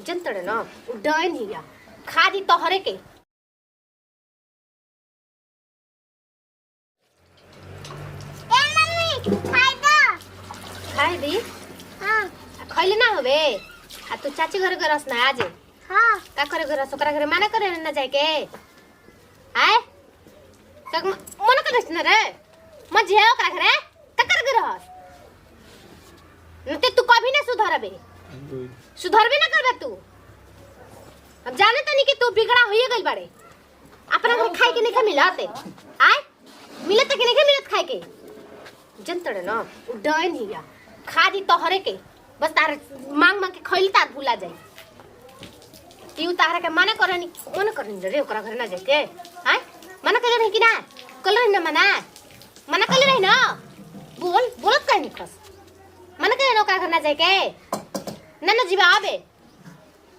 जनतड़े ना डन हिया खा दी तोहरे के खाए दी हां खैले ना होबे आ तू चाची घर गरस ना आज हां का करे गरस ओकरा घरे माना करे ना जाए के आए तक मन करस ना रे म जे ओकरा घरे का करे गरस नते तू कभी ना सुधरबे सुधरबे ना करबे तू अब जाने तनी कि तू बिगड़ा होइए गइल बाड़े अपना घर खाए के नहीं मिलते आए मिलत के नहीं मिलत खाए के जनतड़े ना डन हिया खा दी तोहरे के बस तार मांग मांग के खइल तार भूला जाए कि उ तारा के मना करनी रे ओकरा घर ना जाए के हां मना कर रही कि ना कल रही ना मना कर रही ना बोलत काहे नहीं खस मना कर ओकरा घर ना जाए के ना जीबे आबे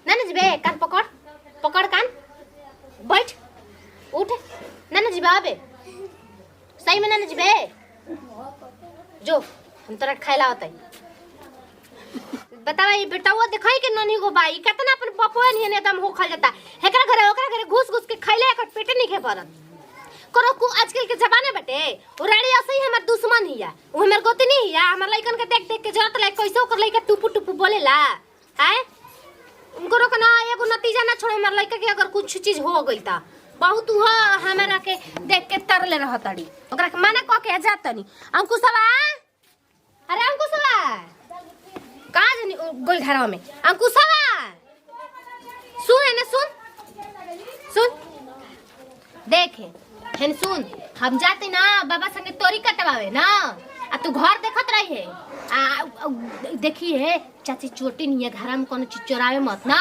ना जीबे कान पकड़ कान बैठ उठ ना जीबे आबे सही में ना जीबे जो हम तोरा खाइला होतै बतावा ये बेटावा देखाई के ननी गो बाई कितना अपन पपुआ नहीं एकदम हो खा जाता हेकरा घरे ओकरा घरे घुस के खाइले एकर पेटे नहीं खे परत करो को आजकल के जमाने बटे उराड़ी असही हमर दुश्मन हिया उ हमर गोती नहीं हिया हमर लइकन के देख के जरत लाइक कैसे ओकर लइका टुपु बोलेला हैं उनको रोकना एगो नतीजा ना छोड़ हमर लइका के अगर कुछ चीज हो गइल ता बहुत हुआ हमरा के देख के तरले रहतड़ी ओकरा के माना क के जातनी अंकुशवा अरे अंकुशवा कहाँ जानी गोल घरवा में अंकुशवा सुन है ना सुन देखे हेन सुन हम जाते ना बाबा संगे तोरी कटवावे ना आ तू घर देखत रही है आ देखी है चाची चोटी नहीं है घर में कोनो चीज चोरावे मत ना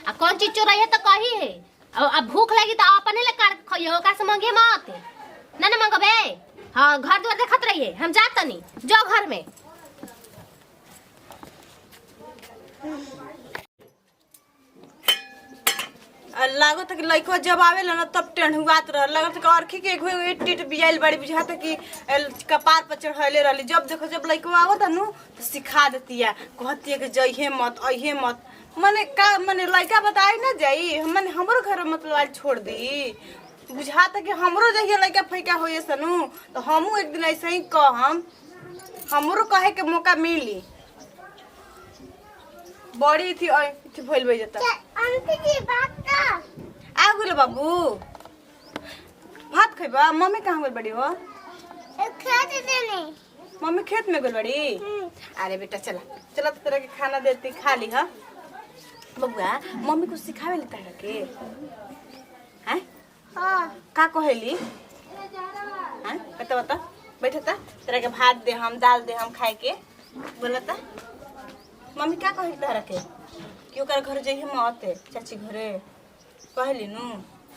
आ कौन चीज चोराई है तो कही है अब भूख लगी तो अपने ले काट खइयो ओकरा से मांगे मत ना मांगबे हां घर द्वार देखत रही है हम जातनी जो घर में लागत कि लइको जब आवेला ना तब टेढ़ुआत रह लागत कि अरखी के टिट बियाइल बड़ी बुझात कि कपार पर चढ़ैले रहली जब देखो जब लइको आवत नु तो सिखा देतिया कहतिया कि जइहे मत अइहे मत माने का माने लइका बताई ना जाई माने हमरो घर मतलब आज छोड़ दी बुझाता कि हमरो जइहे लइका फैका होए सनु तो हमहू एक दिन ऐसे ही कहम हमरो कहे के मौका मिली बड़ी थी भइल बई जता आंटी जी बात का आ गेल बाबू भात खइबा मम्मी कहां गेल बड़ी हो खेत देने मम्मी खेत में गेल बड़ी अरे बेटा चला तो तेरे के खाना देती खा ली हां बबुआ मम्मी को सिखावे ले तारा के हैं हां का कहेली हैं बता बैठता तेरे के भात दे हम दाल दे हम खाए के बोलता मम्मी क्या कही तारा के कि ओकर घर जइहे मत चाची घरे कहली नु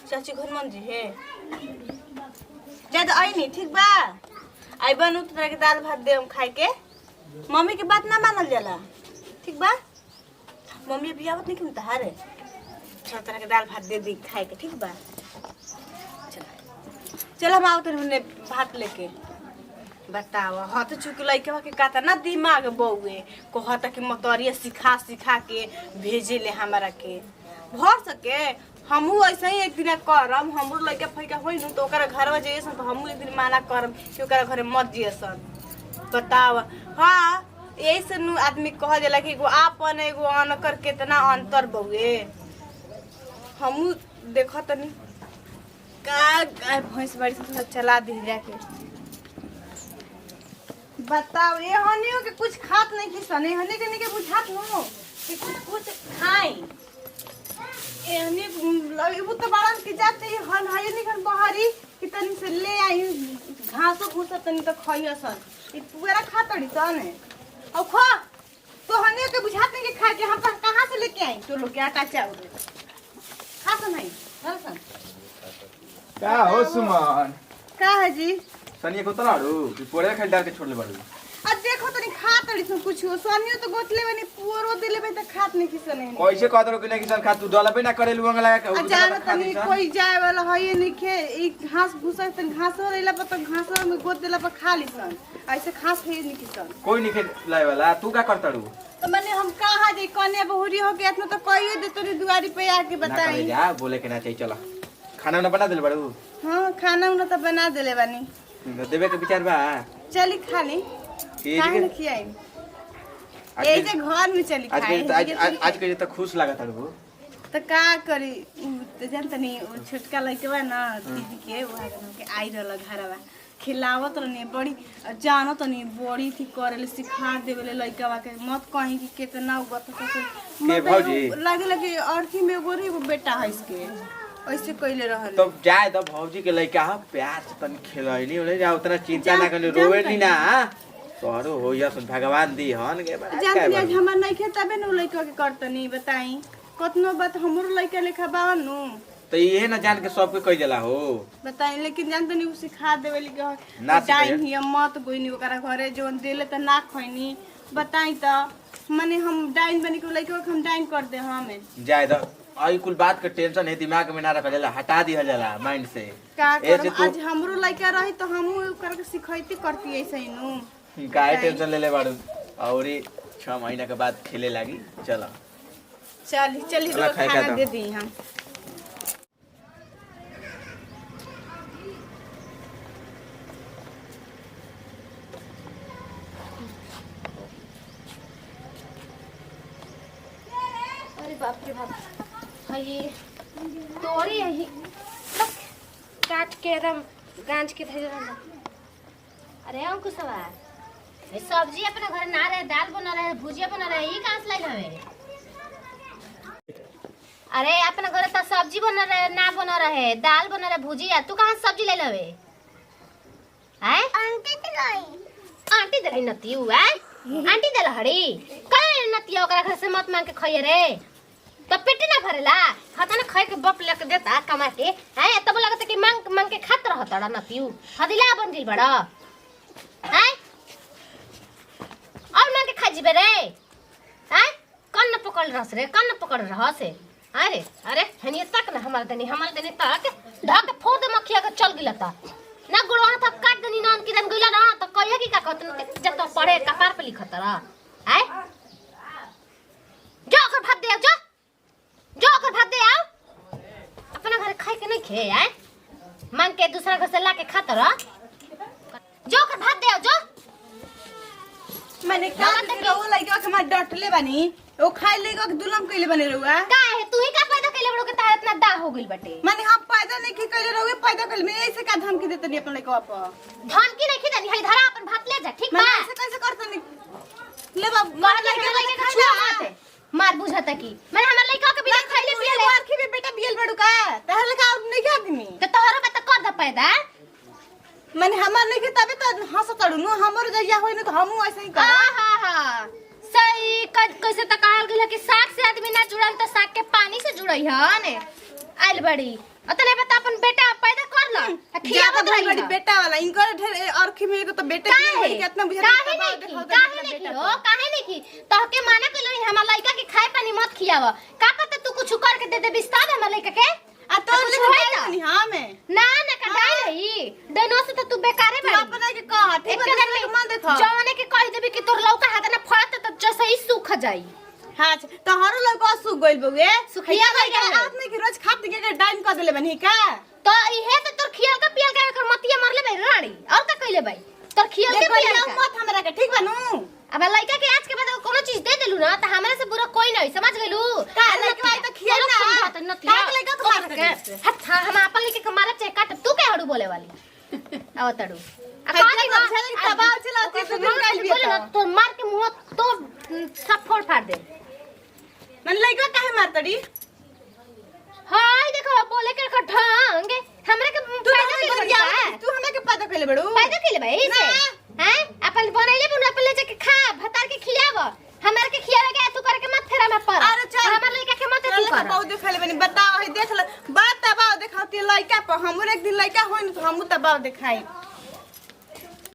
चाची घर मन जी है ज्यादा आई नहीं ठीक बा आई बनू तो के दाल भात दे हम खाए के मम्मी के बात ना मानल जाला ठीक बा मम्मी भी आवत नहीं कि तहारे चल तरह के दाल भात दे दी खाए के ठीक बा चल हम आवत हमने भात लेके बताओ हाँ तो चूंकि लइकवा के कहता ना दिमाग बउए कहता कि मतरिया सिखा के भेजे ले हमारा के भर सके हमहू ऐसे ही एक दिन करम हमरो लइका फइका होई न तो ओकरा घरवा जइसन तो हमहू एक दिन माना करम कि ओकरा घरे मत जइसन बताओ हाँ यही से नु आदमी कह देला कि एगो आपन एगो अनकर कितना अंतर बउए हमहू देखत नहीं का गाय भैंस बाड़ी से चला दी जाके बताओ ये हनियो के कुछ खात नहीं कि सने हने के नहीं के बुझात नो कि कुछ खाई ए हने लगबू तो बारन के जाते हन हाय निकन बहारी कि तनी से ले आई घासो भूसा तनी तो खइया सन ई पूरा खातड़ी तने औ खा तो हने के बुझात नहीं कि खा के हम कहां से लेके आई तो लोग के आटा चावल खा सन नहीं सन का हो सुमन का है जी सनिया को तनाड़ू कि पोरे खेल डाल के छोड़ ले बाड़ू अब देखो तनी खा तड़ी से कुछ सोनियो तो गोतले बनी पूरो दिले बे त खात नहीं किसने कैसे कहत रहो कि नहीं किसान खा तू डलबे ना करे लुंग लगा के जान तनी कोई जाए वाला है नहीं खे ई घास भूसा तन घास रहला पर तो घास में गोत देला पर खा लीसन ऐसे घास है नहीं किसन कोई नहीं लाए वाला तू का करतड़ू तो मैंने हम कहां जे कने बहुरी हो गया इतना तो कहिए दे तोरी दुआरी पे आके ना करे बताई जा बोले के ना चाहिए चलो खाना ना बना देल बड़ू हां खाना उना तो बना देले बानी देवे के विचार बा चली खा ली ठीक काहे है न खियाई ए जे घर में चली खाए आज के तो खुश लागत हड़ू तो का करी तो जानत नहीं छोटका लइकवा ना दीदी के वहां के आई रहल घरवा खिलावत रहनी बड़ी जानत नहीं बड़ी थी करेले सिखा देवेले लइकवा के मत कहीं कि कितना उगत के भौजी लागे लगे अर्थी में एगो रे बेटा है इसके ऐसे कइले रहल तो जाए तो भौजी के लइका ह प्यार से तन खेलैनी ओले जा उतना चिंता ना करे रोवे नी ना तोरो होया सुन भगवान दी हन के बा जानत नहीं हमर नहीं खे तबे न लइका के करतनी बताई कतनो बात हमरो लइका लेखा बानु तो ये ना जान के सब के कह देला हो बताई लेकिन जानत नहीं उ सिखा देवेली के ना टाइम हिया मत गोइनी ओकरा घरे जोन देले त ना खइनी बताई त माने हम डाइन बनी के लइका के हम डाइन कर दे हमें जाए तो आई कुल बात के टेंशन है दिमाग में ना रखल जाला हटा दिहल जाला माइंड से का ऐसे कर आज हमरो लइका रही तो हम ओकरा के सिखाइती करती ऐसे ही नु काहे टेंशन ले ले बाड़ू और 6 महीना के बाद खेले लागी चलो चली चली चला रो खाए खाना खा दे दी हम अरे बाप रे बाप हई तोरी यही काट के एकदम गांज के धैले रहल अरे अंकुश सवार ये सब्जी अपने घर ना रहे दाल बना रहे भुजिया बना रहे ई कहां से लाई हवे अरे अपने घर त सब्जी बना रहे ना बना रहे दाल बना रहे भुजिया तू कहां से सब्जी ले लवे हैं आंटी तो गई आंटी दे नती हुआ आंटी दे हड़ी कहे नती ओकरा घर से मत मांग के खइए रे तो पेट ना भरेला खाता ना खाए के बप लेके देता कमा के हैं तब लगता कि मांग मांग के खात रहता ना पियू हदिला बन गेल बड़ा हैं अब मांग के खा जीबे रे हैं कौन न पकड़ रहस रे कौन न पकड़ रहस अरे अरे हनी तक ना हमार दनी तक ढक फोड़ दे मखिया के चल गिला ता ना गुड़वा था काट दनी नान की दन गइला ना तो कहिया की का कहत जब तो पढ़े कपार पे लिखत रहा हैं जो कर भात दे जो जो कर भात दे आओ अपना घर खाए के नहीं खे हैं मांग के दूसरा घर से लाके खाता रहा जो कर भात दे आओ जो मैंने का के वो लइका के हम डटले बानी ओ खाइ लेगा के दुलम कइले बने रहुआ का है तू ही का पैदा कइले बड़ो के तार इतना दा हो गइल बटे माने हम पैदा नहीं की कइले रहुए पैदा कइले में ऐसे का धमकी देतनी अपन लइका पर धमकी नहीं खिदनी हई धरा अपन भात ले जा ठीक बा मैं ऐसे कैसे करतनी ले बाप मार लइका के छुआ मत मार बुझाता की मैं हमर लइका के बिना खइले पियले मार के बेटा बियल बड़ू का तहले का नहीं खा दिनी तो तोहरो बता कर द पैदा माने हमार नहीं के तबे तो हंस तड़ू नु हमर जइया होई न तो हमहु ऐसे ही कर आहा सही कैसे त कहल गेल कि साग से आदमी ना जुड़ल त साग के पानी से जुड़ई ह ने आइल बड़ी अतने बता अपन बेटा पैदा कर ल खियावत रही बड़ी बेटा वाला इनकर ढेर अरखी में को तो बेटा काहे कितना बुझा काहे नहीं हो काहे नहीं की तहके माना के लई हमर लइका के खाए पानी मत खियाव का पता तू कुछ कर के दे दे बिस्ता दे हमर लइका के आ तो नहीं हां में ना ना का डाल रही डनो से तो तू बेकारे तू बाड़ी अपना के कह ठीक है देख मन देखो जवाने के कह देबी कि तोर लौका हाथ ना फड़त त जैसे ही सूख जाई हां तो हरो लौका सूख गइल बउए सुखिया गइल है। आदमी के रोज खात के डाइन कर देले बनी का तो इहे तो तोर खियल का पियल का एकर मतिया मरले भाई रानी और का कइले भाई तोर खियल के पियल का मत हमरा के ठीक बनू अब लइका के आज के बाद कोनो चीज दे देलू ना त हमरा से बुरा कोई नहीं समझ गेलू का लइका तो खियल ना नतिया का लइका तो मार के हट हम अपन लइका के मारब चाहे काट तू के हड़ू बोले वाली आओ तड़ू तो मार के मुंह तो सब फोड़ फाड़ दे मन लइका काहे मारतड़ी हाय देखो बोले के ढंग हमरा के तू हमरा के पता कइले बड़ू पैदा केले भाई से हैं अपन बनैले बुन अपन ले जाके खा भतार के खियाव हमरा के खियावे के तू करे के मत फेरा में पर अरे चल हमर लइका के मत तू कर बहुत देखले बनी बताओ है देख ल बात तबाव देखाती लइका पर हमरे एक दिन लइका होई न तो हमहु तबाव देखाई